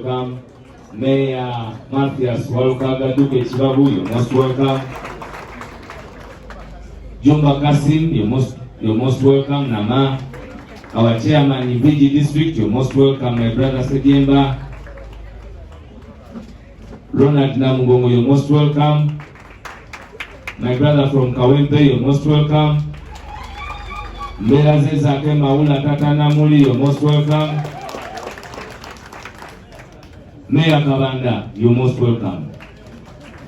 welcome. Mayor Matthias Walukagaduke Chibabu, you're most welcome. Jumba Kasim, you're most welcome. Nama, our chairman in PG District, you're most welcome. My brother Sediemba. Ronald Namugongo, you're most welcome. My brother from Kawempe, you're most welcome. Mbelazeza Maula Tata Namuli, you're most welcome. Mayor Kabanda, you're most welcome.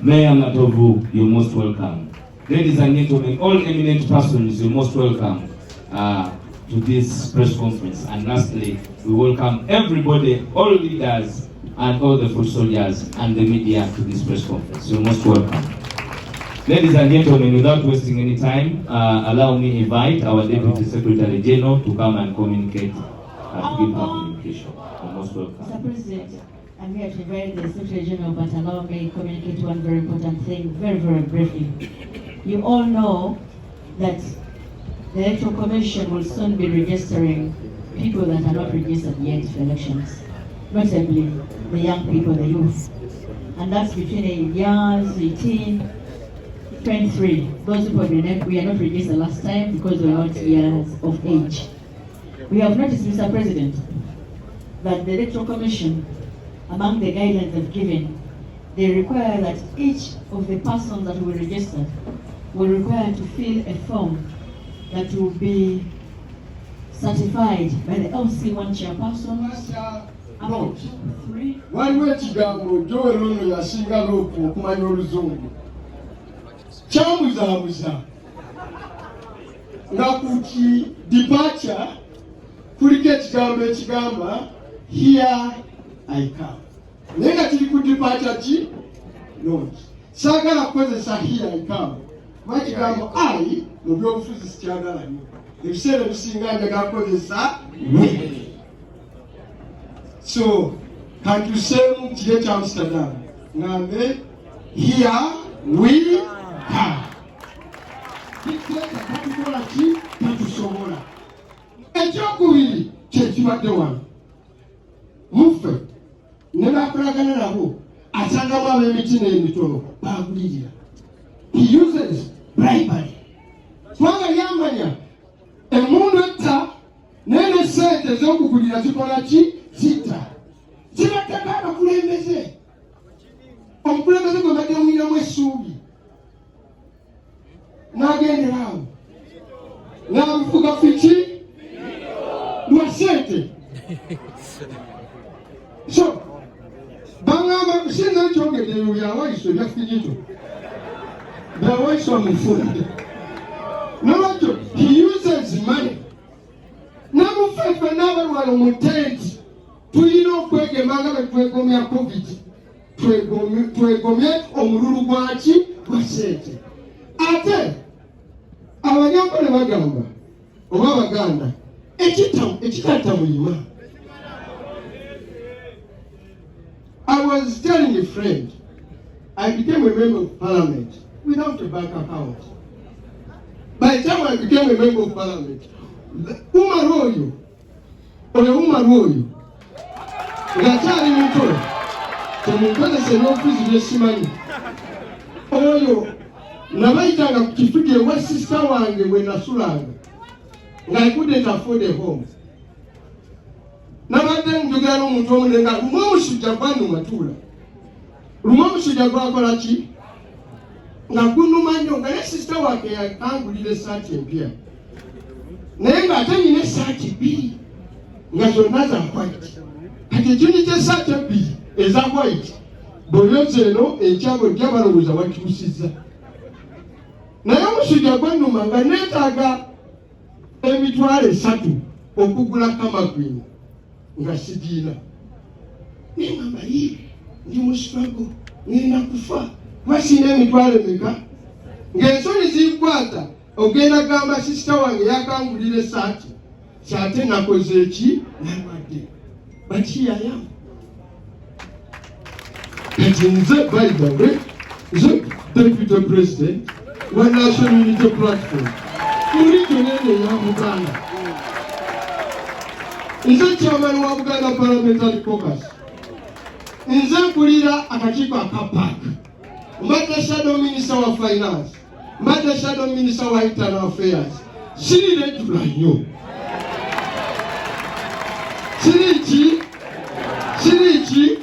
Mayor Matovu, you're most welcome. Ladies and gentlemen, all eminent persons, you're most welcome to this press conference. And lastly, we welcome everybody, all leaders and all the foot soldiers and the media to this press conference. You're most welcome. Ladies and gentlemen, without wasting any time, allow me to invite our Deputy Secretary General to come and communicate, to give our communication. You're most welcome. Mr. President, I'm here to invite the Secretary General, but allow me to communicate one very important thing, very, very briefly. You all know that the Electoral Commission will soon be registering people that are not registered yet for elections, notably the young people, the youth. And that's between 8 years, 18, 23. Those people we are not registered last time because we are not years of age. We have noticed, Mr. President, that the Electoral Commission, among the guidelines they've given, they require that each of the persons that will be registered will require to fill a form that will be certified by the LC1 chairperson. About 3. Waliwo ekigambo Joel ono yasinga loopu okumanya oluzungu. Kyamuzaamuza nga ku departure kuliko ekigambo ekigamba here I come. Naye nga kiri ku departure ki? Launch. Saagala kukozesa here I come. Kuba ekigambo I mu byobufuzi sikyagala nnyo. Ebiseera ebisinga njagala kukozesa we. So, kantuseemu mu kire kya Amsterdam. Ngambe here we come. Kiteeka katukola ki? Katusobola. Ekyokubiri kye kibadde wano. Muffe ne bakolagana nabo asangamu ab'emitima emitono baagulirira. He uses bribery. Kubanga yamanya emmundu etta naye ne ssente ez'okugulira zikola ki? Zita. Zibattaka abakulembeze. Omukulembeze gwe badde omuyinamu essuubi. N'agendera awo. N'abifuga fiki? Lwa ssente. So, bangamba singa kyogedde bya Waiswa bya finito. Bya Waiswa mufunda. N'olwekyo he uses money. Namufefe n'abalwala mu tenti. Tulina okwegema nga bwe twegomya COVID. Twegomye omululu gwaki? Gwa ssente. Ate abanyankole bagamba oba Abaganda ekitatta muyima. I was telling a friend, I became a member of parliament without a bank account. By the time I became a member of parliament, oyo ngakyali muto temunkozese n'ofiisi byesimanyi oyo nabayitanga ku kifugi ewa sisita wange bwe nasulanga nga I couldn't afford a home. Nabadde njogera n'omuntu omu nga lumu omusujja gwanumatuula. Lumu omusujja gwakola ki? Nga gunuma nnyo nga ne sisita wange yakangulira essaati empya. Naye ng'ate nina essaati bbiri nga zonna za white. Kati ekinywi ky'essaati ebbiri eza white bw'oyoza eno enkyago ejja balowooza wakyusizza. Naye omusujja gwannuma nga neetaaga emitwalo 3 okugula kamakwini nga sigiina. Naye ngamba ndi mu struggle ngenda kufa kuba sina emitwalo emeka. Ng'ensonyi zinkwata ogenda gamba sisita wange yakangulira essaati kyate nakoze eki nalwadde. But here I am. Kati nze by the way, nze Deputy President wa National Unity Platform muri tonene ya Buganda. Nze chairman wa Buganda Parliamentary Caucus. nze mpulira akakiiko akapac, mbadde shadow minister wa finance, mbadde shadow minister wa internal affairs, sirirejjula nnyo. Siriki,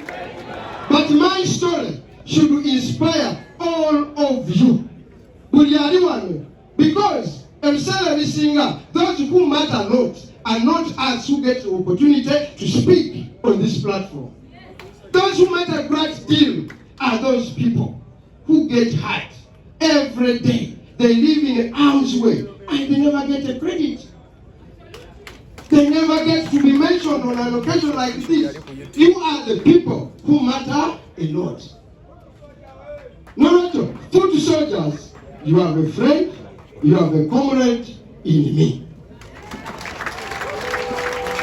but my story should inspire all of you. Buli ali wano, because ebiseera ebisinga, those who matter a lot are not us who get the opportunity to speak on this platform. Those who matter a great deal are those people who get hurt every day. They live in harm's way and they never get a credit. They never get to be mentioned on an occasion like this. You are the people who matter a lot. No, foot soldiers, you have a friend, you have a comrade in me.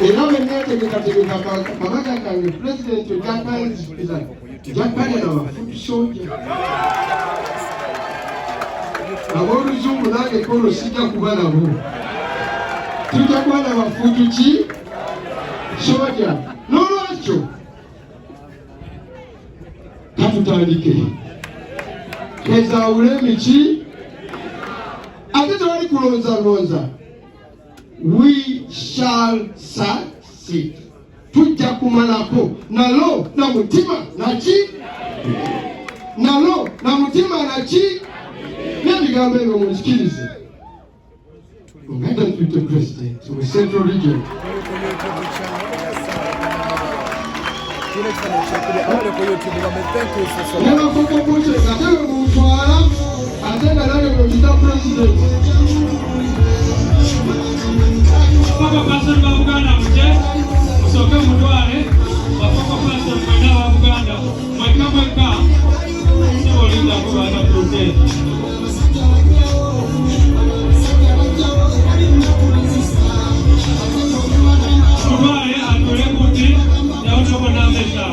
Enawe netegeka kabaka kange president Japan na foot soldier. Aboluzungu nange kolo sijja kuba nabo. Tujja kuba na bafutu ki soldier. Nolwekyo katutandike. Kezaawule emiki ate tewali kulonza. We shall succeed. Tujja kumalako nalo na mutima naki? Nalo na mutima naki? N'ebigambo ebyo mukikirize. Ngenda ntute president mu Central Region. Nena koko kuche katewe mutwala atenda nage mukita president. Papa pastor wa Uganda mje musoke mutwale bapapa pastor mwenda wa Uganda mweka sio linda kwa na protest. Mutwale atole kuti ya utoko na mesha.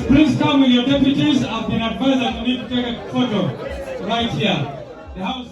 Please come with your deputies. I've been advised that you need to take a photo right here. The house